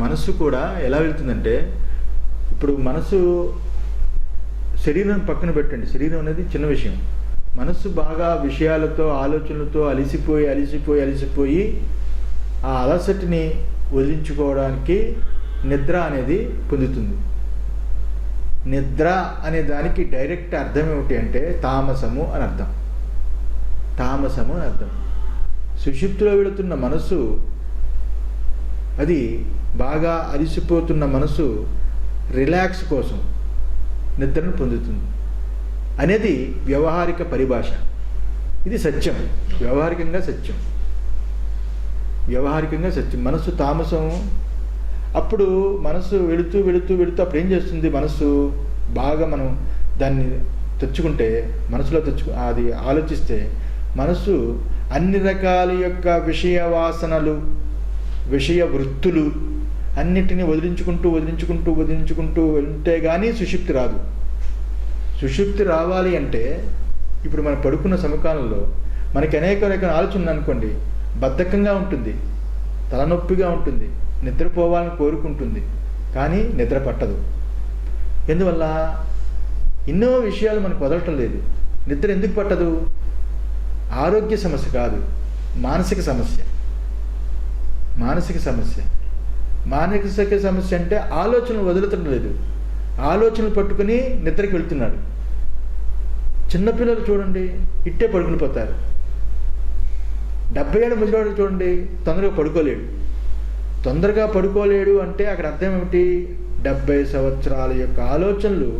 మనసు కూడా ఎలా వెళ్తుందంటే, ఇప్పుడు మనసు శరీరం పక్కన పెట్టండి, శరీరం అనేది చిన్న విషయం. మనసు బాగా విషయాలతో ఆలోచనలతో అలిసిపోయి ఆ అలసటిని వదిలించుకోవడానికి నిద్ర అనేది పొందుతుంది. నిద్ర అనే దానికి డైరెక్ట్ అర్థం ఏమిటి అంటే తామసము అని అర్థం. తామసము అని అర్థం. సుషుప్తిలో వెళుతున్న మనసు, అది బాగా అలిసిపోతున్న మనసు రిలాక్స్ కోసం నిద్రను పొందుతుంది అనేది వ్యవహారిక పరిభాష. ఇది సత్యం, వ్యవహారికంగా సత్యం. మనసు తామసం. అప్పుడు మనసు వెళుతూ అప్పుడు ఏం చేస్తుంది? మనసు బాగా మనం దాన్ని తెచ్చుకుంటే, అది ఆలోచిస్తే మనసు అన్ని రకాల యొక్క విషయ వాసనలు, విషయ వృత్తులు అన్నిటినీ వదిలించుకుంటూ వెళ్తే కానీ సుషుప్తి రాదు. సుషుప్తి రావాలి అంటే ఇప్పుడు మనం పడుకున్న సమకాలంలో మనకి అనేక రకాల ఆలోచనలు అనుకోండి, బద్ధకంగా ఉంటుంది, తలనొప్పిగా ఉంటుంది, నిద్రపోవాలని కోరుకుంటుంది, కానీ నిద్ర పట్టదు. ఎందువల్ల? ఎన్నో విషయాలు మనకు వదలటం లేదు. నిద్ర ఎందుకు పట్టదు? ఆరోగ్య సమస్య కాదు, మానసిక సమస్య. మానసిక సమస్య అంటే ఆలోచనలు వదులుతడం లేదు. ఆలోచనలు పట్టుకుని నిద్రకి వెళ్తున్నాడు. చిన్నపిల్లలు చూడండి, ఇట్టే పడుకుని పోతారు. 70 ఏళ్ళ ముసలివాడు చూడండి, తొందరగా పడుకోలేడు అంటే అక్కడ అర్థం ఏమిటి? 70 సంవత్సరాల యొక్క ఆలోచనలు,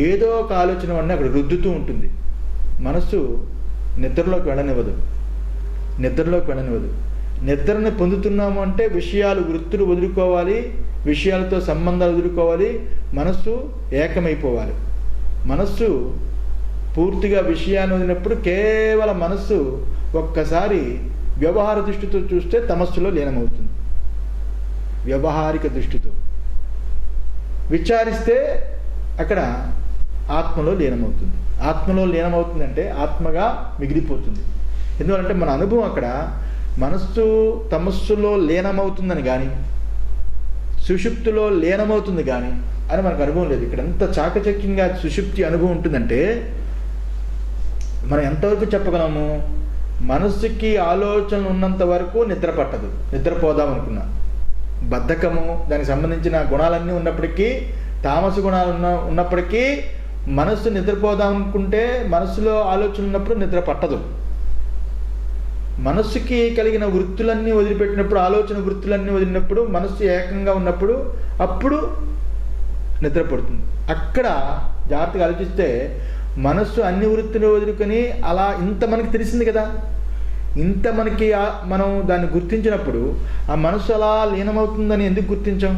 ఏదో ఒక ఆలోచన వల్ల అక్కడ రుద్దుతూ ఉంటుంది. మనస్సు నిద్రలోకి వెళ్ళనివ్వదు. నిద్రని పొందుతున్నాము అంటే విషయాలు, వృత్తులు వదులుకోవాలి, విషయాలతో సంబంధాలు వదులుకోవాలి, మనస్సు ఏకమైపోవాలి. మనస్సు పూర్తిగా విషయాన్ని వదిలినప్పుడు కేవలం మనస్సు ఒక్కసారి వ్యవహార దృష్టితో చూస్తే తమస్సులో లీనమవుతుంది. వ్యవహారిక దృష్టితో విచారిస్తే అక్కడ ఆత్మలో లీనమవుతుంది. అంటే ఆత్మగా మిగిలిపోతుంది. ఎందుకంటే మన అనుభవం అక్కడ మనస్సు తమస్సులో లీనమవుతుందని కానీ, సుషుప్తిలో లీనమవుతుంది కానీ అని మనకు అనుభవం లేదు. ఇక్కడ ఎంత చాకచక్యంగా సుషుప్తి అనుభవం ఉంటుందంటే మనం ఎంతవరకు చెప్పగలము? మనస్సుకి ఆలోచనలు ఉన్నంత వరకు నిద్ర పట్టదు. నిద్రపోదామనుకున్నా బద్ధకము, దానికి సంబంధించిన గుణాలన్నీ ఉన్నప్పటికీ, తామస గుణాలు ఉన్నప్పటికీ మనస్సు నిద్రపోదామనుకుంటే, మనస్సులో ఆలోచనలు ఉన్నప్పుడు నిద్ర పట్టదు. మనస్సుకి కలిగిన వృత్తులన్నీ వదిలిపెట్టినప్పుడు, ఆలోచన వృత్తులన్నీ వదిలినప్పుడు, మనస్సు ఏకంగా ఉన్నప్పుడు అప్పుడు నిద్ర పడుతుంది. అక్కడ జాగ్రత్తగా ఆలోచిస్తే మనస్సు అన్ని వృత్తులు వదులుకొని అలా ఇంత మనకి తెలిసింది కదా, ఇంత మనకి మనం దాన్ని గుర్తించినప్పుడు ఆ మనస్సు అలా లీనమవుతుందని ఎందుకు గుర్తించాం?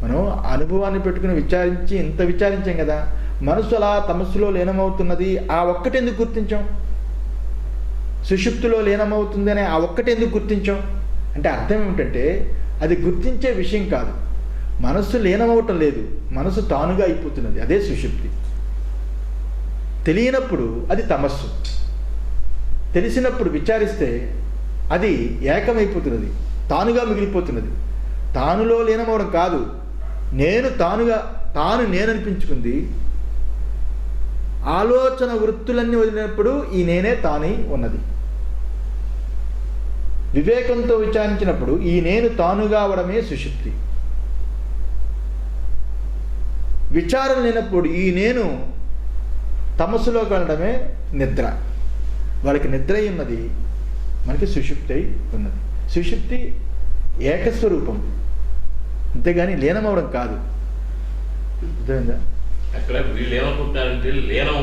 మనం అనుభవాన్ని పెట్టుకుని ఇంత విచారించాం కదా, మనస్సు అలా తమస్సులో లీనమవుతున్నది, ఆ ఒక్కటి ఎందుకు గుర్తించాం? సుషుప్తిలో లీనమవుతుందనే ఆ ఒక్కటి ఎందుకు గుర్తించాం అంటే అర్థం ఏమిటంటే అది గుర్తించే విషయం కాదు. మనస్సు లీనమవటం లేదు, మనస్సు తానుగా అయిపోతున్నది, అదే సుషుప్తి. తెలియనప్పుడు అది తమస్సు, తెలిసినప్పుడు విచారిస్తే అది ఏకమైపోతున్నది, తానుగా మిగిలిపోతున్నది. తానులో లీనమవడం కాదు, తాను నేననిపించుకుంది. ఆలోచన వృత్తులన్నీ వదిలినప్పుడు ఈ నేనే తానై ఉన్నది. వివేకంతో విచారించినప్పుడు ఈ నేను తానుగా అవడమే సుషుప్తి. విచారం లేనప్పుడు ఈ నేను తమస్సులోకి వెళ్ళడమే నిద్ర. వాళ్ళకి నిద్ర అయి ఉన్నది, మనకి సుషుప్తి అయి ఉన్నది. సుషుప్తి ఏకస్వరూపం, అంతేగాని లీనమవడం కాదు. అర్థమైందా? అక్కడ వీళ్ళు ఏమనుకుంటారంటే లీనం